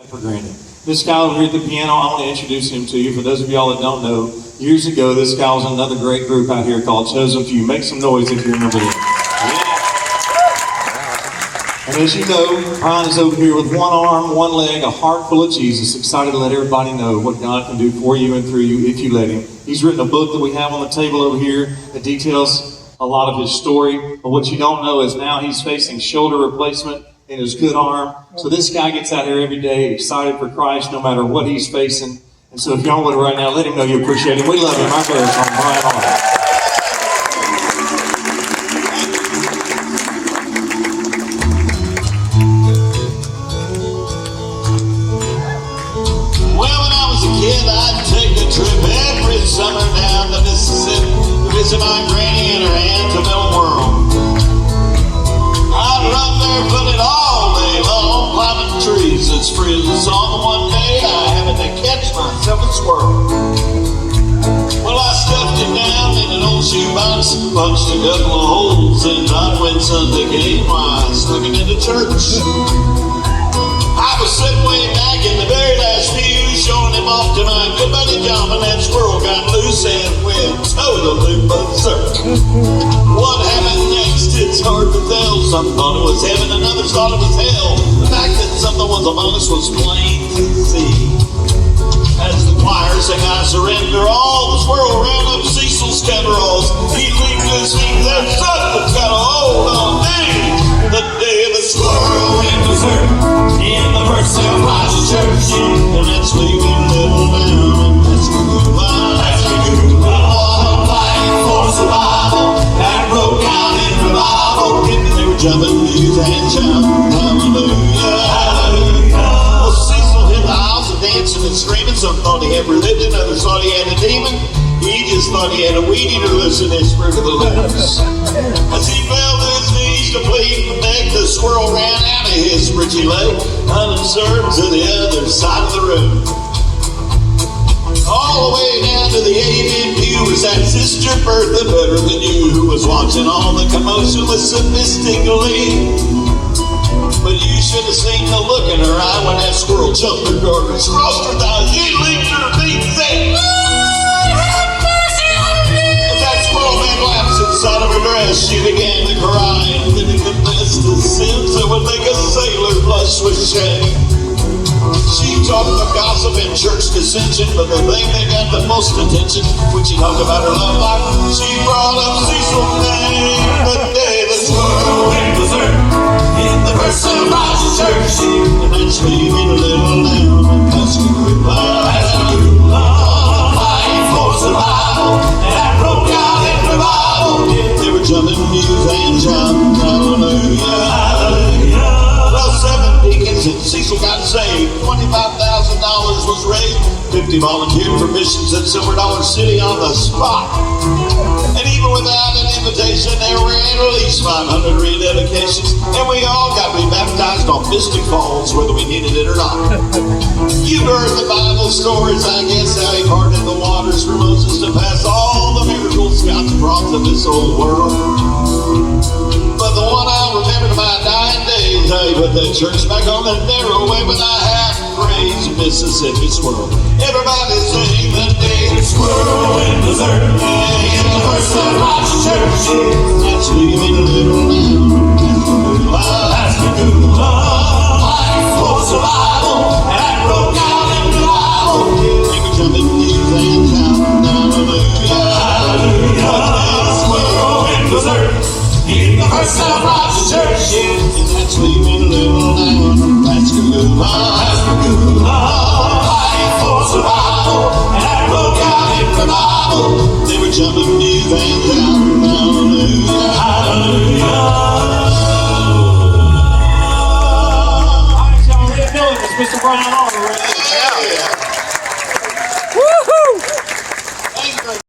For granted. This guy over here at the piano, I want to introduce him to you. For those of y'all that don't know, years ago, this guy was in another great group out here called Chosen Few. Make some noise if you remember it. And as you know, Brian is over here with one arm, one leg, a heart full of Jesus, excited to let everybody know what God can do for you and through you if you let Him. He's written a book that we have on the table over here that details a lot of his story. But what you don't know is now he's facing shoulder replacement in his good arm. So this guy gets out here every day excited for Christ no matter what he's facing. And so if y'all would right now, let him know you appreciate him. We love him. Right there from Brian Hart. I'd take a trip every summer down to Mississippi to visit my granny and her antebellum world. I'd run barefooted all day long, climbing trees as free as the sun. One day I happened to catch myself a squirrel. Well, I stuffed it down in an old shoebox, punched a couple of holes, and right when Sunday came, I snuck it into church. I was sitting way back in the very last pew, showing him off to my good buddy John, and that squirrel got loose and went totally berserk. What happened next, it's hard to tell. Some thought it was heaven, and others thought it was hell. The fact that something was among us was plain to see. As the choir sang I surrender all, the squirrel ran up Cecil's coveralls. He leaped to his feet, then something got a hold on me. The day the squirrel went berserk in the First Self-Righteous Church, and that's leaving little down in Pascagoula. All fighting for survival, that broke out in revival. They were jumping, knees and shouting, hallelujah, hallelujah. Well, Cecil hit the house and dancing and screaming. Some thought he had religion, others thought he had a demon. He just thought he had a weed eater loose in his spirit of the loose. As he fell to his knees to plead for neck, the squirrel ran out of his bridgy leg, unobserved to the other side of the room. All the way down to the amen pew was that Sister Bertha, better than you, who was watching all the commotion with sadistic glee. But you should have seen the look in her eye when that squirrel jumped her garters, crossed her thighs, she leaped to her feet and said, Lord, have mercy on me! As that squirrel man lapsed inside of her dress, she began to cry and then confessed the sins that would make a sailor blush with shame. She talked of gossip and church dissension, but the thing that got the most attention when she talked about her love life, she brought up Cecil's name. The day the squirrel went berserk in the First Self-Righteous Church, and that's leaving a little down in Pascagoula. Fighting for survival, and that broke out in revival. They were jumping knees and shouting, hallelujah, hallelujah. Well, 7 deacons and Cecil got saved. $25,000 was raised. 50 volunteered for missions at Silver Dollar City on the spot. And even without an invitation, there were at least 500 rededications. And we all got rebaptized on Mystic Falls, whether we needed it or not. You've heard the Bible stories, I guess, how He parted the waters for Moses to pass all the miracles God's brought to this old world. But the one I'll remember to my dying days, how He put that church back on that narrow way with a half-crazy Mississippi squirrel. Everybody sing the day the squirrel went berserk in the First Self-Righteous Church. That's leaving a little down Pascagoula. Fighting for survival, and that broke out in revival. They were jumping knees and shouting, hallelujah, hallelujah. The squirrel went berserk in the First Self-Righteous Church, and that's leaving a little down Pascagoula, Pascagoula.